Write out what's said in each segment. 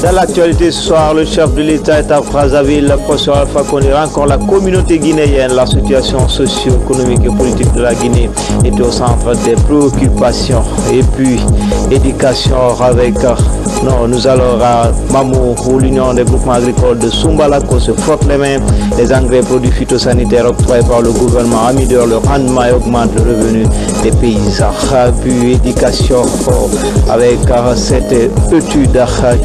Dans l'actualité ce soir, le chef de l'État est à Brazzaville, le professeur Alpha Condé encore la communauté guinéenne. La situation socio-économique et politique de la Guinée est au centre des préoccupations. Et puis, éducation avec... Non, nous allons à Mamou, où l'Union des groupements agricoles de Sumbalako se frotte les mains. Les engrais produits phytosanitaires octroyés par le gouvernement améliorent le rendement et augmentent le revenu des paysans. Puis éducation avec cette étude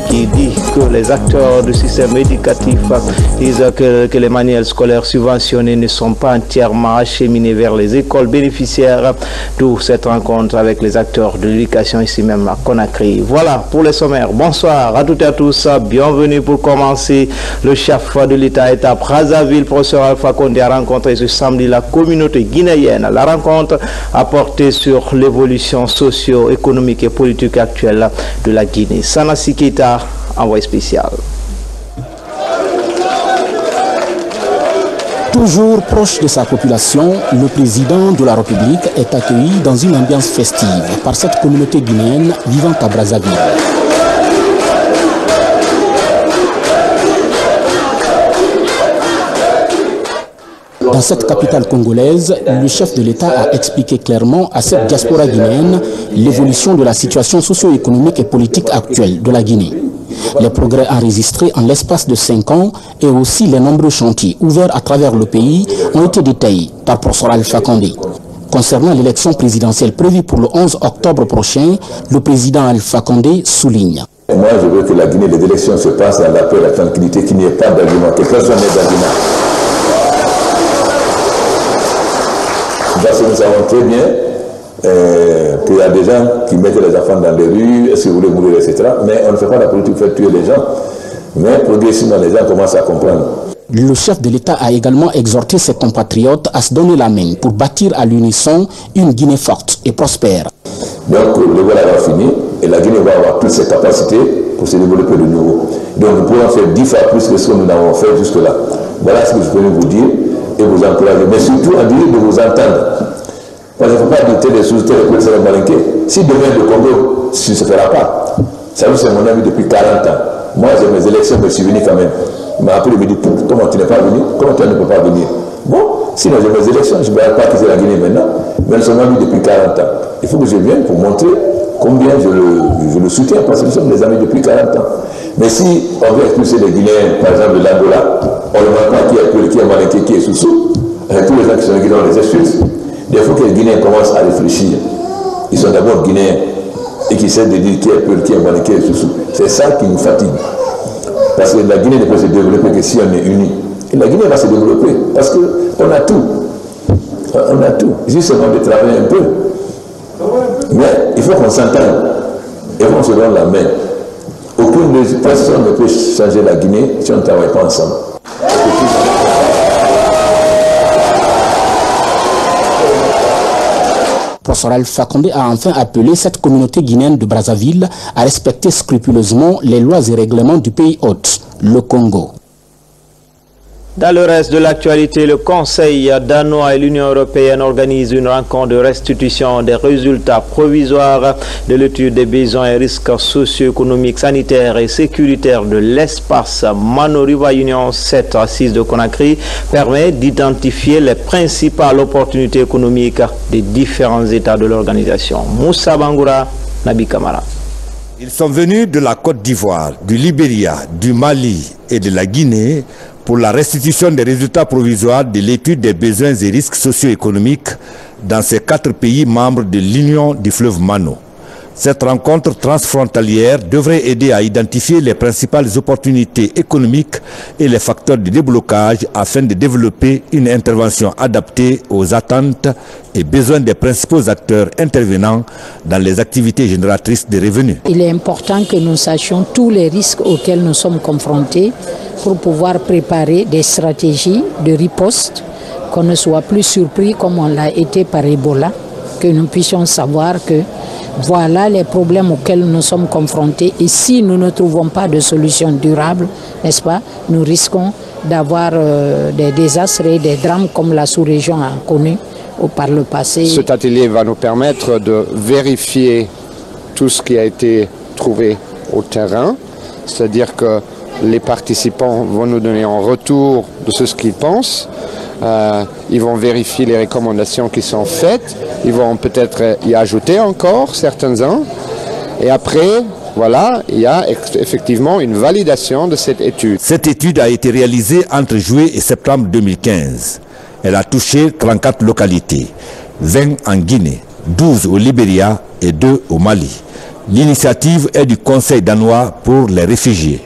qui dit que les acteurs du système éducatif disent que les manuels scolaires subventionnés ne sont pas entièrement acheminés vers les écoles bénéficiaires. D'où cette rencontre avec les acteurs de l'éducation ici même à Conakry. Voilà pour les sommaires. Bonsoir à toutes et à tous. Bienvenue pour commencer. Le chef de l'État est à Brazzaville. Professeur Alpha Condé a rencontré ce samedi la communauté guinéenne. La rencontre a porté sur l'évolution socio-économique et politique actuelle de la Guinée. Sanassi Keita, envoyé spécial. Toujours proche de sa population, le président de la République est accueilli dans une ambiance festive par cette communauté guinéenne vivant à Brazzaville. Dans cette capitale congolaise, le chef de l'État a expliqué clairement à cette diaspora guinéenne l'évolution de la situation socio-économique et politique actuelle de la Guinée. Les progrès enregistrés en l'espace de 5 ans et aussi les nombreux chantiers ouverts à travers le pays ont été détaillés par professeur Alpha Condé. Concernant l'élection présidentielle prévue pour le 11 octobre prochain, le président Alpha Condé souligne. Moi, je veux que la Guinée, les élections se passent dans la paix et la tranquillité, qu'il n'y ait pas d'argument, que personne n'ait d'argument. Parce que nous savons très bien qu'il y a des gens qui mettent les enfants dans les rues, est-ce que vous voulez mourir, etc. Mais on ne fait pas la politique pour faire tuer les gens. Mais progressivement, les gens commencent à comprendre. Le chef de l'État a également exhorté ses compatriotes à se donner la main pour bâtir à l'unisson une Guinée forte et prospère. Donc le voilà va finir et la Guinée va avoir toutes ses capacités pour se développer de nouveau. Donc nous pourrons faire 10 fois plus que ce que nous avons fait jusque-là. Voilà ce que je peux vous dire et vous encourager. Mais surtout en dire de vous entendre. Parce qu'il ne faut pas douter des sous-terres et que ça va malinquer. Si demain le Congo ne se fera pas, ça c'est mon ami depuis 40 ans. Moi j'ai mes élections, je suis venu quand même. Il m'a appelé, il me dit, comment tu n'es pas venu? Comment tu ne peux pas venir? Bon, sinon j'ai mes élections, je ne vais pas quitter la Guinée maintenant. Mais nous sommes amis depuis 40 ans. Il faut que je vienne pour montrer combien je le soutiens, parce que nous sommes des amis depuis 40 ans. Mais si on veut expulser les Guinéens, par exemple de l'Angola, on ne demande pas qui est malinqué, qui est sous-sous, avec tous les gens qui sont Guinéens, on les expulse. Il faut que les Guinéens commencent à réfléchir. Ils sont d'abord Guinéens et qui essaient de dire qui est pur, qui est malinqué, qui est sous-sous. C'est ça qui nous fatigue. Parce que la Guinée ne peut se développer que si on est unis. Et la Guinée va se développer parce qu'on a tout. On a tout. Il suffit seulement de travailler un peu. Mais il faut qu'on s'entende et qu'on se donne la main. Aucune personne ne peut changer la Guinée si on ne travaille pas ensemble. Professeur Alpha Condé a enfin appelé cette communauté guinéenne de Brazzaville à respecter scrupuleusement les lois et règlements du pays hôte, le Congo. Dans le reste de l'actualité, le Conseil danois et l'Union européenne organisent une rencontre de restitution des résultats provisoires de l'étude des besoins et risques socio-économiques, sanitaires et sécuritaires de l'espace. Mano River Union 7 assise de Conakry permet d'identifier les principales opportunités économiques des différents États de l'organisation. Moussa Bangoura, Nabi Kamara. Ils sont venus de la Côte d'Ivoire, du Libéria, du Mali et de la Guinée pour la restitution des résultats provisoires de l'étude des besoins et risques socio-économiques dans ces 4 pays membres de l'Union du fleuve Mano. Cette rencontre transfrontalière devrait aider à identifier les principales opportunités économiques et les facteurs de déblocage afin de développer une intervention adaptée aux attentes et besoins des principaux acteurs intervenant dans les activités génératrices de revenus. Il est important que nous sachions tous les risques auxquels nous sommes confrontés pour pouvoir préparer des stratégies de riposte, qu'on ne soit plus surpris comme on l'a été par Ebola, que nous puissions savoir que voilà les problèmes auxquels nous sommes confrontés et si nous ne trouvons pas de solution durable, n'est-ce pas, nous risquons d'avoir des désastres et des drames comme la sous-région a connu par le passé. Cet atelier va nous permettre de vérifier tout ce qui a été trouvé au terrain c'est-à-dire que les participants vont nous donner un retour de ce qu'ils pensent. Ils vont vérifier les recommandations qui sont faites. Ils vont peut-être y ajouter encore certains-uns. Et après, voilà, il y a effectivement une validation de cette étude. Cette étude a été réalisée entre juillet et septembre 2015. Elle a touché 34 localités, 20 en Guinée, 12 au Libéria et 2 au Mali. L'initiative est du Conseil danois pour les réfugiés.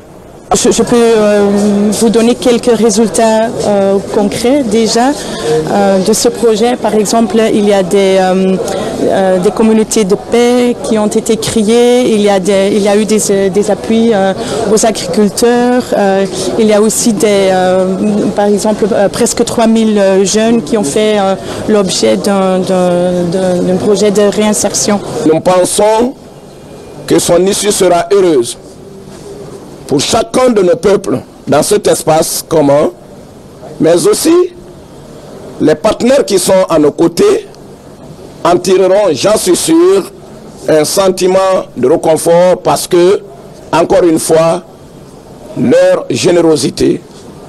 Je peux vous donner quelques résultats concrets déjà de ce projet. Par exemple, il y a des communautés de paix qui ont été créées, il y a eu des appuis aux agriculteurs, il y a aussi par exemple presque 3000 jeunes qui ont fait l'objet d'un projet de réinsertion. Nous pensons que son issue sera heureuse pour chacun de nos peuples dans cet espace commun, mais aussi les partenaires qui sont à nos côtés en tireront, j'en suis sûr, un sentiment de réconfort parce que, encore une fois, leur générosité,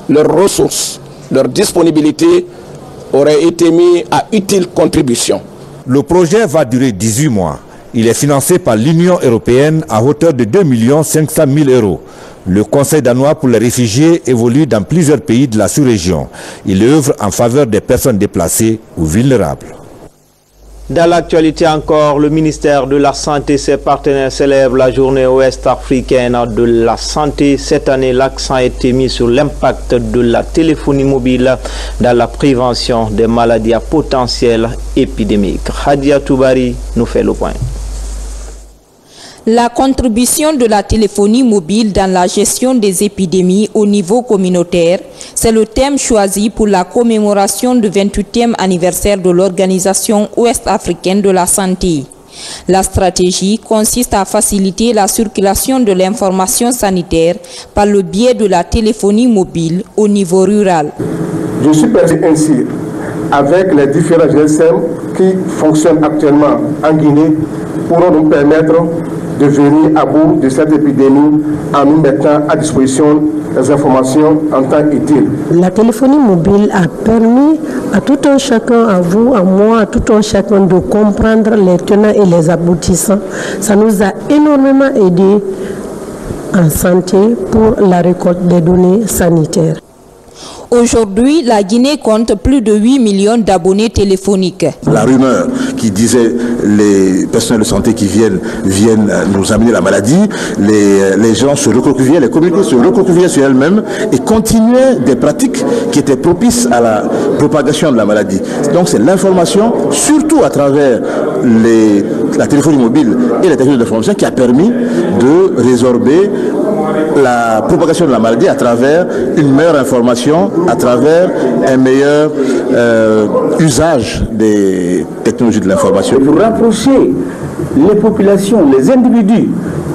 leurs ressources, leur disponibilité auraient été mis à utile contribution. Le projet va durer 18 mois. Il est financé par l'Union européenne à hauteur de 2 500 000 euros. Le Conseil danois pour les réfugiés évolue dans plusieurs pays de la sous-région. Il œuvre en faveur des personnes déplacées ou vulnérables. Dans l'actualité encore, le ministère de la Santé et ses partenaires célèbrent la journée ouest-africaine de la santé. Cette année, l'accent a été mis sur l'impact de la téléphonie mobile dans la prévention des maladies à potentiel épidémique. Hadia Toubari nous fait le point. La contribution de la téléphonie mobile dans la gestion des épidémies au niveau communautaire, c'est le thème choisi pour la commémoration du 28e anniversaire de l'Organisation ouest-africaine de la santé. La stratégie consiste à faciliter la circulation de l'information sanitaire par le biais de la téléphonie mobile au niveau rural. Je suis persuadé ainsi avec les différents GSM qui fonctionnent actuellement en Guinée pourront nous permettre de venir à bout de cette épidémie en nous mettant à disposition des informations en temps utile. La téléphonie mobile a permis à tout un chacun, à vous, à moi, à tout un chacun de comprendre les tenants et les aboutissants. Ça nous a énormément aidé en santé pour la récolte des données sanitaires. Aujourd'hui, la Guinée compte plus de 8 millions d'abonnés téléphoniques. La rumeur qui disait les personnels de santé qui viennent nous amener la maladie, les gens se recroquevillaient, les communautés se recroquevillaient sur elles-mêmes et continuaient des pratiques qui étaient propices à la propagation de la maladie. Donc c'est l'information, surtout à travers la téléphonie mobile et la technologie d'information qui a permis de résorber la propagation de la maladie à travers une meilleure information, à travers un meilleur usage des technologies de l'information. Pour rapprocher les populations, les individus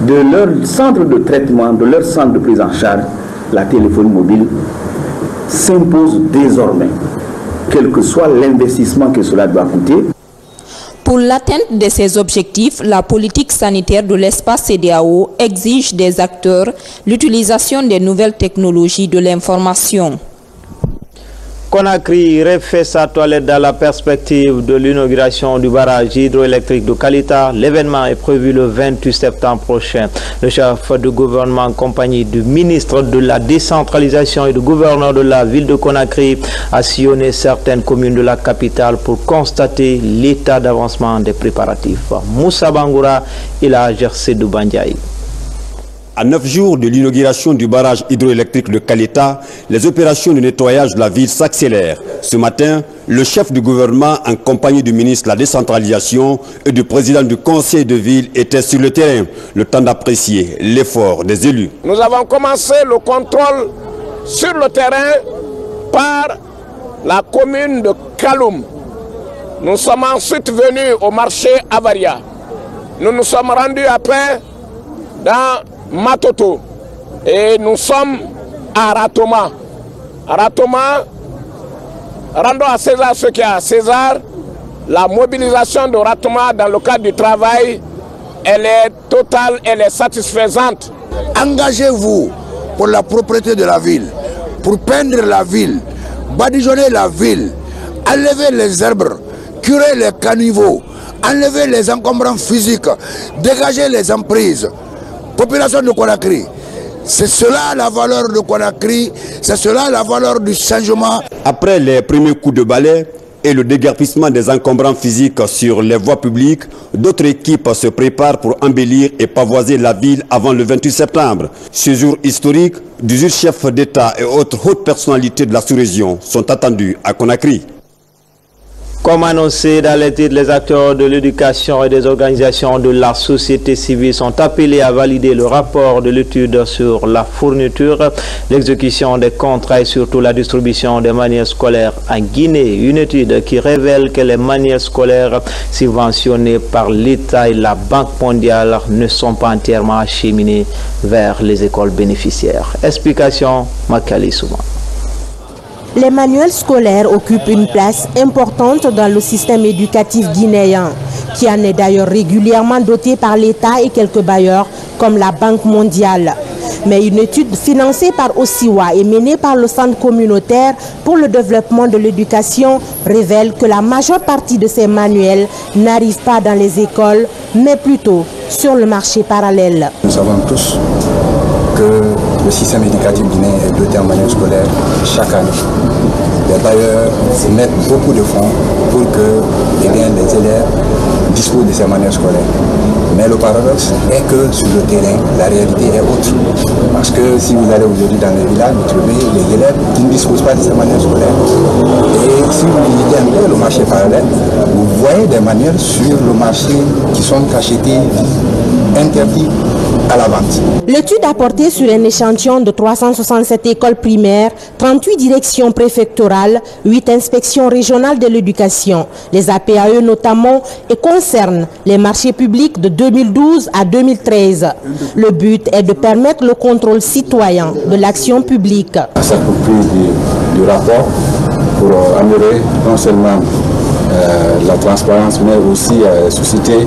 de leur centre de traitement, de leur centre de prise en charge, la téléphonie mobile s'impose désormais, quel que soit l'investissement que cela doit coûter. Pour l'atteinte de ces objectifs, la politique sanitaire de l'espace CEDEAO exige des acteurs l'utilisation des nouvelles technologies de l'information. Conakry refait sa toilette dans la perspective de l'inauguration du barrage hydroélectrique de Kalita. L'événement est prévu le 28 septembre prochain. Le chef de gouvernement en compagnie du ministre de la décentralisation et du gouverneur de la ville de Conakry a sillonné certaines communes de la capitale pour constater l'état d'avancement des préparatifs. Moussa Bangoura et la GRC de Bandiaï. À 9 jours de l'inauguration du barrage hydroélectrique de Kalita, les opérations de nettoyage de la ville s'accélèrent. Ce matin, le chef du gouvernement, en compagnie du ministre de la décentralisation et du président du conseil de ville, était sur le terrain, le temps d'apprécier l'effort des élus. Nous avons commencé le contrôle sur le terrain par la commune de Kaloum. Nous sommes ensuite venus au marché Avaria. Nous nous sommes rendus après dans Matoto et nous sommes à Ratoma. Ratoma, rendons à César ce qu'il y a à César. La mobilisation de Ratoma dans le cadre du travail, elle est totale, elle est satisfaisante. engagez-vous pour la propreté de la ville, pour peindre la ville, badigeonner la ville, enlever les arbres, curer les caniveaux, enlever les encombrants physiques, dégager les emprises. Population de Conakry, c'est cela la valeur de Conakry, c'est cela la valeur du changement. Après les premiers coups de balai et le déguerpissement des encombrants physiques sur les voies publiques, d'autres équipes se préparent pour embellir et pavoiser la ville avant le 28 septembre. Ce jour historique, 18 chefs d'État et autres hautes personnalités de la sous-région sont attendus à Conakry. Comme annoncé dans les titres, les acteurs de l'éducation et des organisations de la société civile sont appelés à valider le rapport de l'étude sur la fourniture, l'exécution des contrats et surtout la distribution des manuels scolaires en Guinée. Une étude qui révèle que les manuels scolaires subventionnés par l'État et la Banque mondiale ne sont pas entièrement acheminés vers les écoles bénéficiaires. Explication, Makali Souma. Les manuels scolaires occupent une place importante dans le système éducatif guinéen, qui en est d'ailleurs régulièrement doté par l'État et quelques bailleurs comme la Banque mondiale. Mais une étude financée par Osiwa et menée par le Centre communautaire pour le développement de l'éducation révèle que la majeure partie de ces manuels n'arrive pas dans les écoles, mais plutôt sur le marché parallèle. Nous savons tous que le système éducatif guinéen est doté en manuels scolaires chaque année. Les bailleurs mettent beaucoup de fonds pour que les élèves disposent de ces manuels scolaires. Mais le paradoxe est que sur le terrain, la réalité est autre. Parce que si vous allez aujourd'hui dans les villages, vous trouvez les élèves qui ne disposent pas de ces manuels scolaires. Et si vous visitez un peu le marché parallèle, vous voyez des manuels sur le marché qui sont achetés, interdits à la vente. L'étude a porté sur un échantillon de 367 écoles primaires, 38 directions préfectorales, 8 inspections régionales de l'éducation, les APAE notamment, et concerne les marchés publics de 2012 à 2013. Le but est de permettre le contrôle citoyen de l'action publique. Ça compris du rapport pour améliorer non seulement la transparence, mais aussi susciter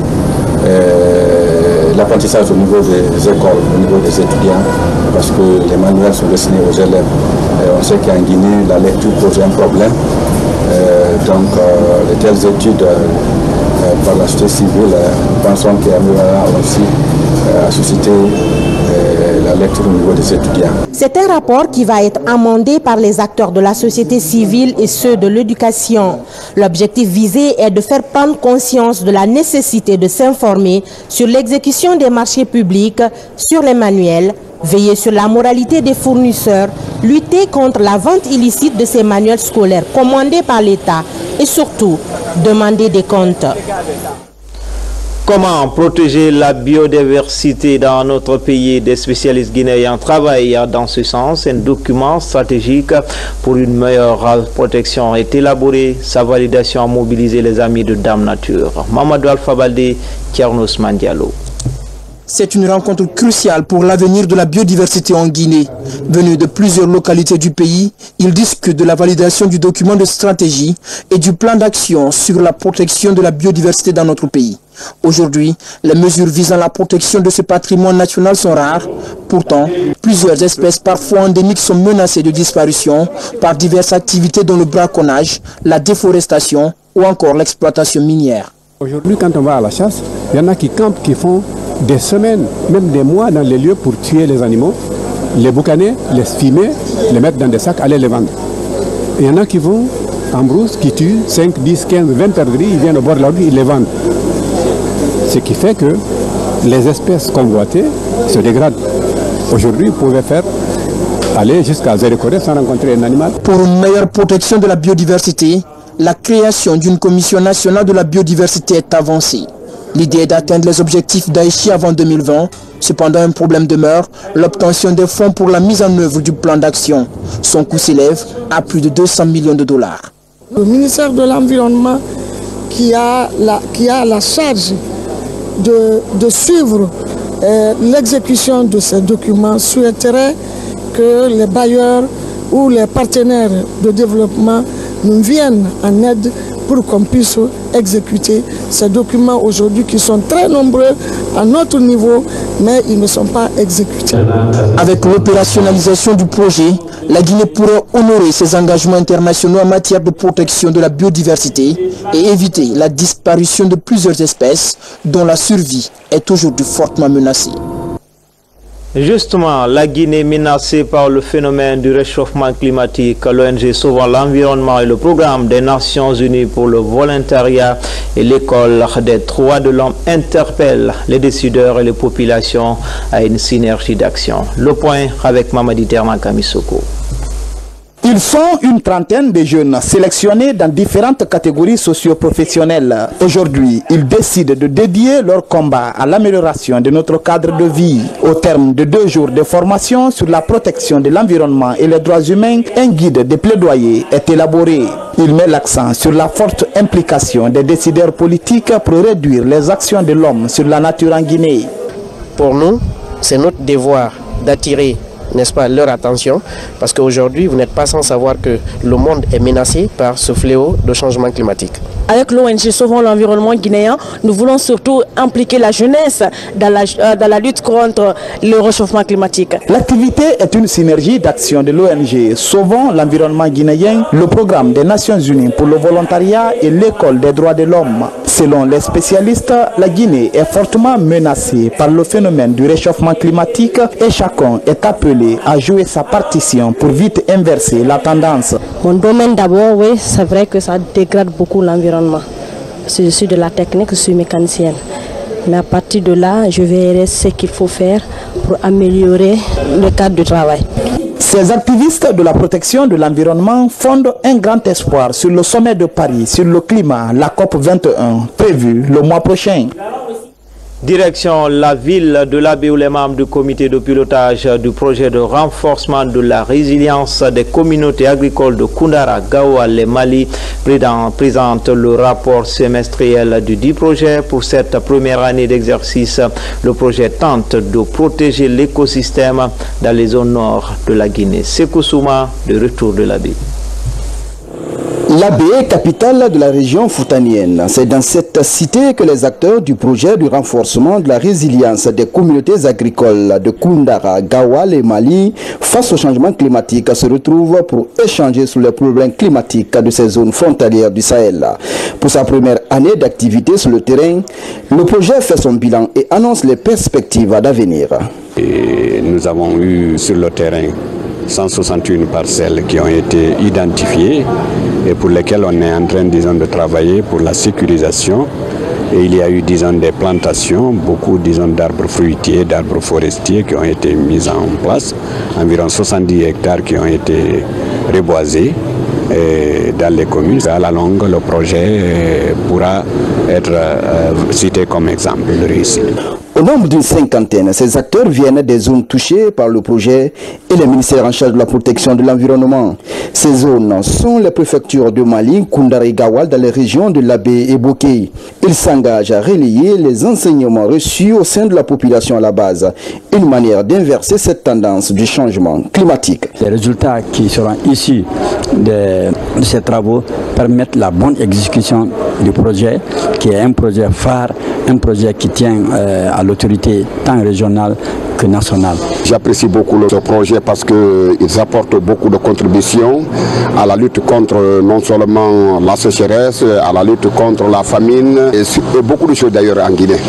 l'apprentissage au niveau des écoles, au niveau des étudiants, parce que les manuels sont destinés aux élèves. On sait qu'en Guinée, la lecture pose un problème. Donc, de telles études par la société civile, nous pensons qu'elle améliorera aussi à susciter la lecture au niveau des étudiants. C'est un rapport qui va être amendé par les acteurs de la société civile et ceux de l'éducation. L'objectif visé est de faire prendre conscience de la nécessité de s'informer sur l'exécution des marchés publics, sur les manuels, veiller sur la moralité des fournisseurs, lutter contre la vente illicite de ces manuels scolaires commandés par l'État et surtout demander des comptes. Comment protéger la biodiversité dans notre pays? Des spécialistes guinéens travaillent dans ce sens. Un document stratégique pour une meilleure protection est élaboré. Sa validation a mobilisé les amis de Dame Nature. Mamadou Alpha Baldé, Thiernos Mandialo. C'est une rencontre cruciale pour l'avenir de la biodiversité en Guinée. Venus de plusieurs localités du pays, ils discutent de la validation du document de stratégie et du plan d'action sur la protection de la biodiversité dans notre pays. Aujourd'hui, les mesures visant la protection de ce patrimoine national sont rares. Pourtant, plusieurs espèces parfois endémiques sont menacées de disparition par diverses activités dont le braconnage, la déforestation ou encore l'exploitation minière. Aujourd'hui, quand on va à la chasse, il y en a qui campent, qui font des semaines, même des mois dans les lieux pour tuer les animaux, les boucaner, les fumer, les mettre dans des sacs, aller les vendre. Il y en a qui vont en brousse, qui tuent 5, 10, 15, 20 perdrix, ils viennent au bord de la rue, ils les vendent. Ce qui fait que les espèces convoitées se dégradent. Aujourd'hui, vous pouvez aller jusqu'à Zérekoré sans rencontrer un animal. Pour une meilleure protection de la biodiversité, la création d'une commission nationale de la biodiversité est avancée. L'idée est d'atteindre les objectifs d'Aïchi avant 2020. Cependant, un problème demeure, l'obtention des fonds pour la mise en œuvre du plan d'action. Son coût s'élève à plus de 200 millions de dollars. Le ministère de l'Environnement, qui a la charge de suivre l'exécution de ces documents, souhaiterait que les bailleurs ou les partenaires de développement nous viennent en aide pour qu'on puisse exécuter ces documents aujourd'hui qui sont très nombreux à notre niveau, mais ils ne sont pas exécutés. Avec l'opérationnalisation du projet, la Guinée pourrait honorer ses engagements internationaux en matière de protection de la biodiversité et éviter la disparition de plusieurs espèces dont la survie est aujourd'hui fortement menacée. Justement, la Guinée menacée par le phénomène du réchauffement climatique, l'ONG Sauvons l'environnement et le programme des Nations Unies pour le volontariat et l'école des droits de l'homme interpellent les décideurs et les populations à une synergie d'action. Le point avec Mamadi Terma Kamisoko. Ils sont une trentaine de jeunes sélectionnés dans différentes catégories socio-professionnelles. Aujourd'hui, ils décident de dédier leur combat à l'amélioration de notre cadre de vie. Au terme de 2 jours de formation sur la protection de l'environnement et les droits humains, un guide de plaidoyer est élaboré. Il met l'accent sur la forte implication des décideurs politiques pour réduire les actions de l'homme sur la nature en Guinée. Pour nous, c'est notre devoir d'attirer, n'est-ce pas, leur attention, parce qu'aujourd'hui, vous n'êtes pas sans savoir que le monde est menacé par ce fléau de changement climatique. Avec l'ONG Sauvons l'environnement guinéen, nous voulons surtout impliquer la jeunesse dans la lutte contre le réchauffement climatique. L'activité est une synergie d'action de l'ONG Sauvons l'environnement guinéen, le programme des Nations Unies pour le volontariat et l'école des droits de l'homme. Selon les spécialistes, la Guinée est fortement menacée par le phénomène du réchauffement climatique et chacun est appelé à jouer sa partition pour vite inverser la tendance. Mon domaine d'abord, oui, c'est vrai que ça dégrade beaucoup l'environnement. Je suis de la technique, je suis mécanicienne. Mais à partir de là, je verrai ce qu'il faut faire pour améliorer le cadre de travail. Ces activistes de la protection de l'environnement fondent un grand espoir sur le sommet de Paris sur le climat, la COP 21, prévue le mois prochain. Direction la ville de l'Abbé où les membres du comité de pilotage du projet de renforcement de la résilience des communautés agricoles de Koundara, Gaoua, les Mali, présente le rapport semestriel du dit projet. Pour cette première année d'exercice, le projet tente de protéger l'écosystème dans les zones nord de la Guinée. Sékou Souma, de retour de l'Abbé. L'Abbé, capitale de la région foutanienne, c'est dans cette cité que les acteurs du projet du renforcement de la résilience des communautés agricoles de Koundara, Gaoua et Mali face au changement climatique se retrouvent pour échanger sur les problèmes climatiques de ces zones frontalières du Sahel. Pour sa première année d'activité sur le terrain, le projet fait son bilan et annonce les perspectives d'avenir. Nous avons eu sur le terrain 161 parcelles qui ont été identifiées et pour lesquelles on est en train, disons, de travailler pour la sécurisation. Et il y a eu, disons, des plantations, beaucoup, disons, d'arbres fruitiers, d'arbres forestiers qui ont été mis en place, environ 70 hectares qui ont été reboisés dans les communes. À la longue, le projet pourra être cité comme exemple de réussite. Au nombre d'une cinquantaine, ces acteurs viennent des zones touchées par le projet et les ministères en charge de la protection de l'environnement. Ces zones sont les préfectures de Mali, Koundara et Gaoua dans les régions de l'Abbé et Boké. Ils s'engagent à relayer les enseignements reçus au sein de la population à la base, une manière d'inverser cette tendance du changement climatique. Les résultats qui seront issus de ces travaux permettent la bonne exécution du projet, qui est un projet phare, un projet qui tient à l'autorité tant régionale que nationale. J'apprécie beaucoup ce projet parce qu'ils apportent beaucoup de contributions à la lutte contre non seulement la sécheresse, à la lutte contre la famine et beaucoup de choses d'ailleurs en Guinée.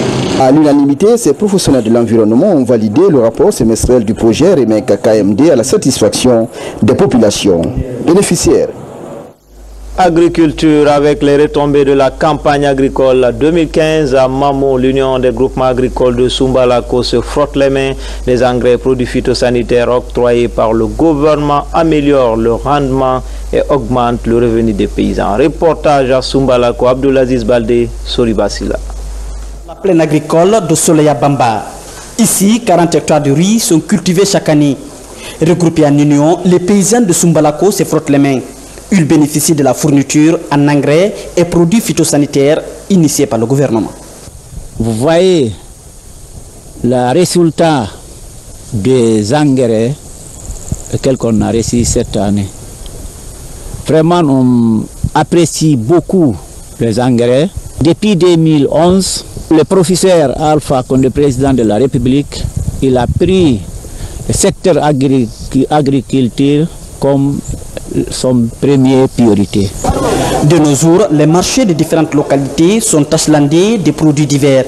À l'unanimité, ces professionnels de l'environnement ont validé le rapport semestriel du projet REMEC KMD à la satisfaction des populations bénéficiaires. Agriculture avec les retombées de la campagne agricole 2015 à Mamo, l'Union des groupements agricoles de Sumbalako se frotte les mains. Les engrais et produits phytosanitaires octroyés par le gouvernement améliorent le rendement et augmentent le revenu des paysans. Reportage à Sumbalako, Abdulaziz Baldé, Soribasila. La plaine agricole de Soleya Bamba. Ici, 40 hectares de riz sont cultivés chaque année. Regroupés en union, les paysans de Sumbalako se frottent les mains. Ils bénéficient de la fourniture en engrais et produits phytosanitaires initiés par le gouvernement. Vous voyez le résultat des engrais qu'on a reçus cette année. Vraiment, on apprécie beaucoup les engrais. Depuis 2011, le professeur Alpha Condé, président de la République, il a pris le secteur agriculture comme son première priorité. De nos jours, les marchés de différentes localités sont achalandés des produits divers.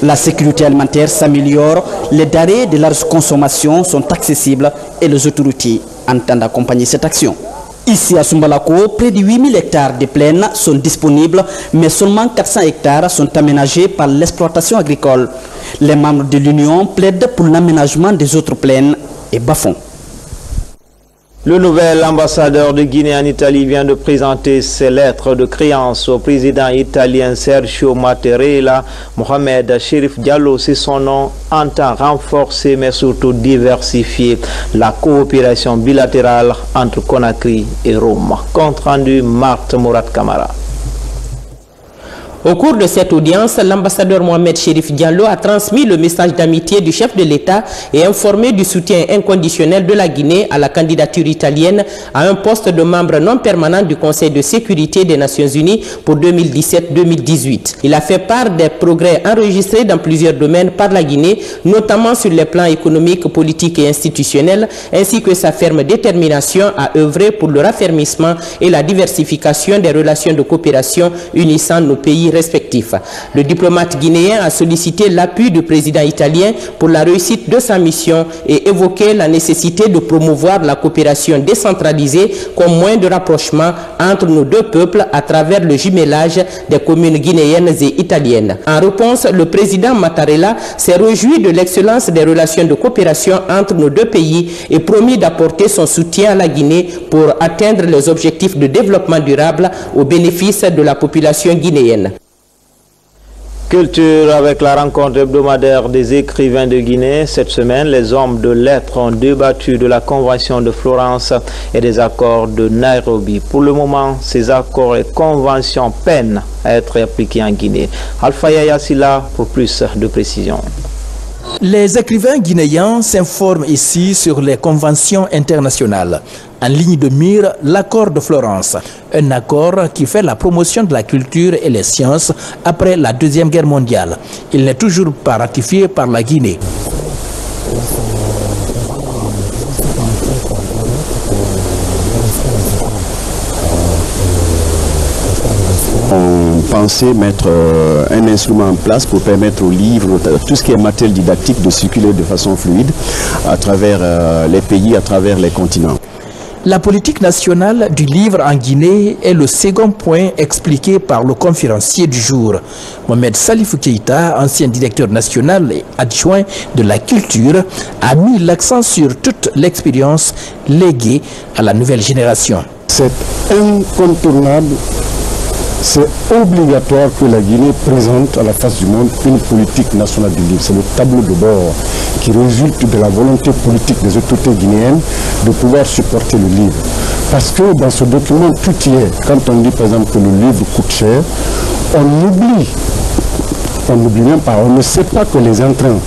La sécurité alimentaire s'améliore, les denrées de large consommation sont accessibles et les autorités entendent accompagner cette action. Ici à Sumbalako, près de 8000 hectares de plaines sont disponibles, mais seulement 400 hectares sont aménagés par l'exploitation agricole. Les membres de l'Union plaident pour l'aménagement des autres plaines et bas-fonds. Le nouvel ambassadeur de Guinée en Italie vient de présenter ses lettres de créance au président italien Sergio Mattarella. Mohamed Chérif Diallo, c'est son nom, entend renforcer mais surtout diversifier la coopération bilatérale entre Conakry et Rome. Compte rendu Marthe Mourad Kamara. Au cours de cette audience, l'ambassadeur Mohamed Chérif Diallo a transmis le message d'amitié du chef de l'État et informé du soutien inconditionnel de la Guinée à la candidature italienne à un poste de membre non permanent du Conseil de sécurité des Nations Unies pour 2017-2018. Il a fait part des progrès enregistrés dans plusieurs domaines par la Guinée, notamment sur les plans économiques, politiques et institutionnels, ainsi que sa ferme détermination à œuvrer pour le raffermissement et la diversification des relations de coopération unissant nos pays respectifs. Le diplomate guinéen a sollicité l'appui du président italien pour la réussite de sa mission et évoqué la nécessité de promouvoir la coopération décentralisée comme moyen de rapprochement entre nos deux peuples à travers le jumelage des communes guinéennes et italiennes. En réponse, le président Mattarella s'est réjoui de l'excellence des relations de coopération entre nos deux pays et promis d'apporter son soutien à la Guinée pour atteindre les objectifs de développement durable au bénéfice de la population guinéenne. Culture avec la rencontre hebdomadaire des écrivains de Guinée. Cette semaine, les hommes de lettres ont débattu de la Convention de Florence et des accords de Nairobi. Pour le moment, ces accords et conventions peinent à être appliqués en Guinée. Alpha Yaya Silla pour plus de précisions. Les écrivains guinéens s'informent ici sur les conventions internationales. En ligne de mire, l'accord de Florence, un accord qui fait la promotion de la culture et les sciences après la Deuxième Guerre mondiale. Il n'est toujours pas ratifié par la Guinée. On pensait mettre un instrument en place pour permettre aux livres, tout ce qui est matériel didactique, de circuler de façon fluide à travers les pays, à travers les continents. La politique nationale du livre en Guinée est le second point expliqué par le conférencier du jour. Mohamed Salifou Keïta, ancien directeur national et adjoint de la culture, a mis l'accent sur toute l'expérience léguée à la nouvelle génération. C'est incontournable. C'est obligatoire que la Guinée présente à la face du monde une politique nationale du livre. C'est le tableau de bord qui résulte de la volonté politique des autorités guinéennes de pouvoir supporter le livre. Parce que dans ce document, tout y est. Quand on dit par exemple que le livre coûte cher, on n'oublie même pas, on ne sait pas que les intrants,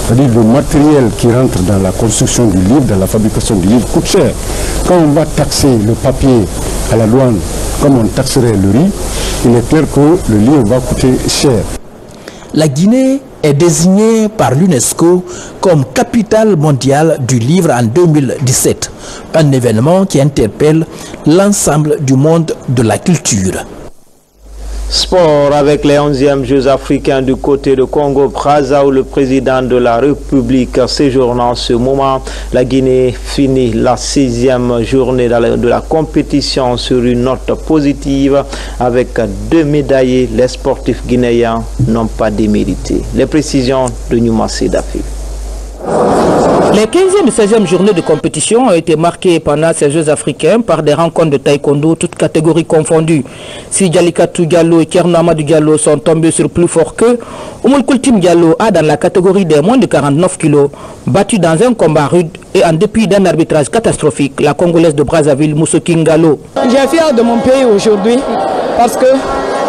c'est-à-dire le matériel qui rentre dans la construction du livre, dans la fabrication du livre, coûte cher. Quand on va taxer le papier à la douane, comme on taxerait le riz, il est clair que le livre va coûter cher. La Guinée est désignée par l'UNESCO comme capitale mondiale du livre en 2017, un événement qui interpelle l'ensemble du monde de la culture. Sport avec les 11e Jeux africains du côté de Congo-Brazza où le président de la République séjourne en ce moment. La Guinée finit la 6e journée de la compétition sur une note positive avec 2 médaillés. Les sportifs guinéens n'ont pas démérité. Les précisions de Numa Sedafi. Les 15e et 16e journées de compétition ont été marquées pendant ces Jeux africains par des rencontres de taekwondo, toutes catégories confondues. Si Djalikatou Diallo et Tierno Amadou Diallo sont tombés sur plus fort qu'eux, Oumoul Koultim Diallo a, dans la catégorie des moins de 49 kilos, battu dans un combat rude et en dépit d'un arbitrage catastrophique, la Congolaise de Brazzaville, Mousso Kingalo. J'ai fier de mon pays aujourd'hui parce que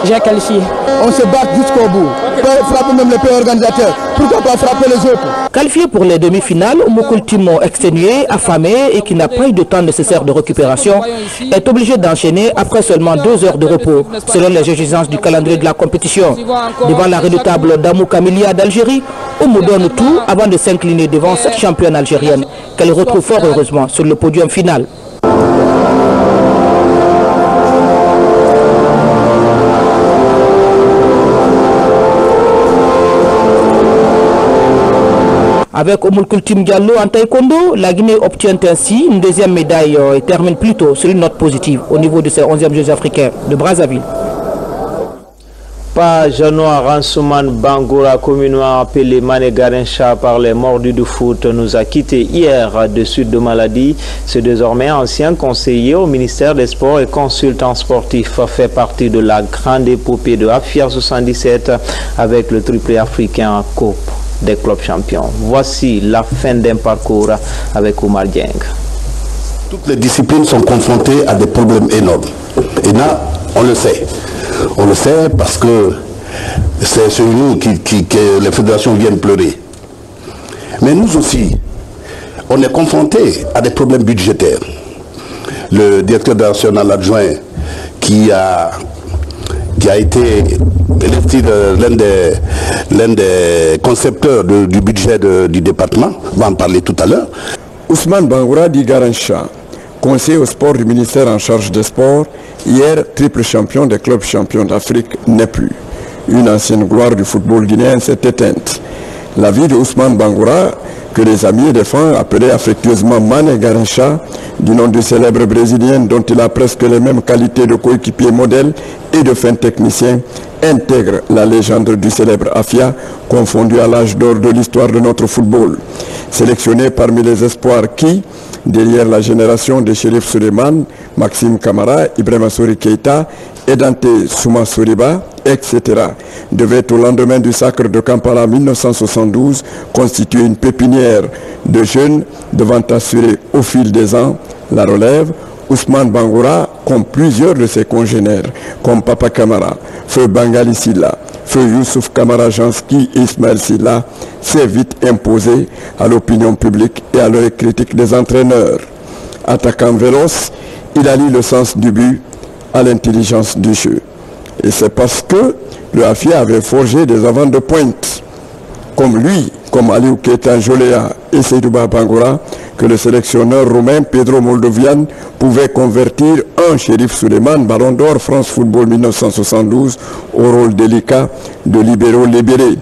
J'ai qualifié. On se bat jusqu'au bout. On peut frapper même le pays organisateur. Pourquoi pas frapper les autres? Qualifié pour les demi-finales, Oumokoul Timon, exténué, affamé et qui n'a pas eu de temps nécessaire de récupération, est obligé d'enchaîner après seulement 2 heures de repos, selon les exigences du calendrier de la compétition. Devant la redoutable Damou Kamilia d'Algérie, Oumou donne tout avant de s'incliner devant cette championne algérienne, qu'elle retrouve fort heureusement sur le podium final. Avec Oumokoul Tim Diallo en taekwondo, la Guinée obtient ainsi une deuxième médaille et termine plutôt sur une note positive au niveau de ses 11e Jeux africains de Brazzaville. Page noire, Ansouman Bangoura, communément appelé Mané Garincha par les mordus du foot, nous a quittés hier de suite de maladie. Ce désormais ancien conseiller au ministère des Sports et consultant sportif fait partie de la grande épopée de AFIA 77 avec le triplé africain Coupe des clubs champions. Voici la fin d'un parcours avec Oumar Dieng. Toutes les disciplines sont confrontées à des problèmes énormes. Et là, on le sait. On le sait parce que c'est sur nous que les fédérations viennent pleurer. Mais nous aussi, on est confrontés à des problèmes budgétaires. Le directeur national adjoint qui a été l'un des concepteurs du budget du département, va en parler tout à l'heure. Ousmane Bangoura Di Garincha, conseiller au sport du ministère en charge des sports, hier triple champion des clubs champions d'Afrique, n'est plus. Une ancienne gloire du football guinéen s'est éteinte. La vie de Ousmane Bangoura, que les amis et les fans appelaient affectueusement Mané Garincha, du nom du célèbre Brésilien dont il a presque les mêmes qualités de coéquipier modèle et de fin technicien, intègre la légende du célèbre AFIA, confondu à l'âge d'or de l'histoire de notre football. Sélectionné parmi les espoirs qui, derrière la génération de Chérif Souleymane, Maxime Camara, Ibrahima Souri Keita, Edante Souma Soriba, etc., devait au lendemain du sacre de Kampala 1972 constituer une pépinière de jeunes devant assurer au fil des ans la relève. Ousmane Bangoura, comme plusieurs de ses congénères, comme Papa Camara, Feu Bangali Silla, Feu Youssouf Kamara Janski et Ismaël Silla, s'est vite imposé à l'opinion publique et à l'œil critique des entraîneurs. Attaquant véloce, il allie le sens du but à l'intelligence du jeu. Et c'est parce que le AFIA avait forgé des avants de pointe, comme lui, comme Aliou Keita Joléa et Seydouba Bangoura, que le sélectionneur roumain Pedro Moldovian pouvait convertir un Chérif Souleymane, Ballon d'Or France Football 1972, au rôle délicat de libéraux libérés.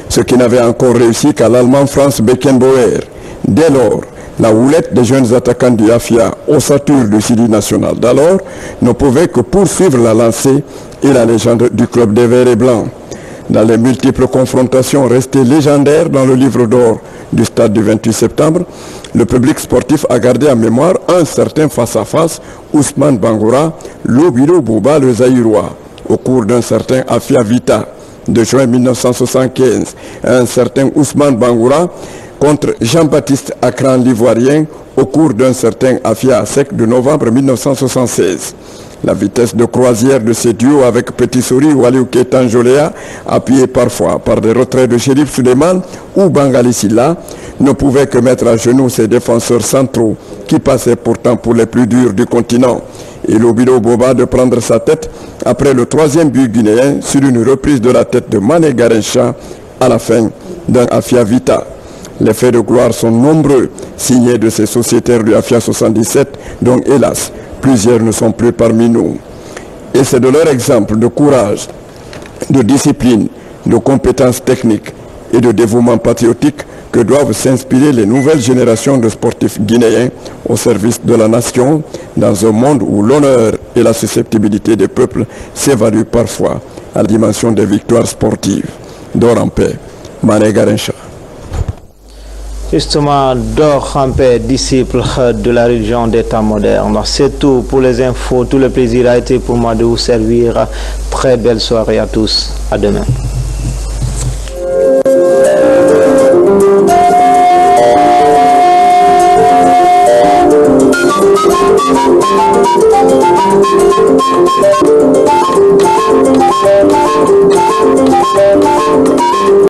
Ce qui n'avait encore réussi qu'à l'Allemand Franz Beckenbauer. Dès lors, la houlette des jeunes attaquants du AFIA, ossature du Sidi national d'alors, ne pouvait que poursuivre la lancée et la légende du club des Verts et Blancs. Dans les multiples confrontations restées légendaires dans le livre d'or du stade du 28 septembre, le public sportif a gardé en mémoire un certain face-à-face Ousmane Bangoura, Lobilo Bouba le Zaïrois, au cours d'un certain AFIA Vita de juin 1975, un certain Ousmane Bangoura contre Jean-Baptiste Akran l'Ivoirien au cours d'un certain AFIA ASEC de novembre 1976. La vitesse de croisière de ces duos avec Petit Souri ou Aliou Keita Joléa, appuyé parfois par des retraits de Chérif Souleymane ou Bangali Silla, ne pouvait que mettre à genoux ces défenseurs centraux qui passaient pourtant pour les plus durs du continent. Et Lobilo Boba de prendre sa tête après le 3e but guinéen sur une reprise de la tête de Mané Garincha à la fin d'un AFIA Vita. Les faits de gloire sont nombreux, signés de ces sociétaires du AFIA 77, dont hélas, plusieurs ne sont plus parmi nous. Et c'est de leur exemple de courage, de discipline, de compétences techniques et de dévouement patriotique que doivent s'inspirer les nouvelles générations de sportifs guinéens au service de la nation, dans un monde où l'honneur et la susceptibilité des peuples s'évaluent parfois à la dimension des victoires sportives. Dors en paix, Mané Garincha. Justement, Dor Rampé, disciple de la religion d'État moderne. C'est tout pour les infos. Tout le plaisir a été pour moi de vous servir. Très belle soirée à tous. À demain.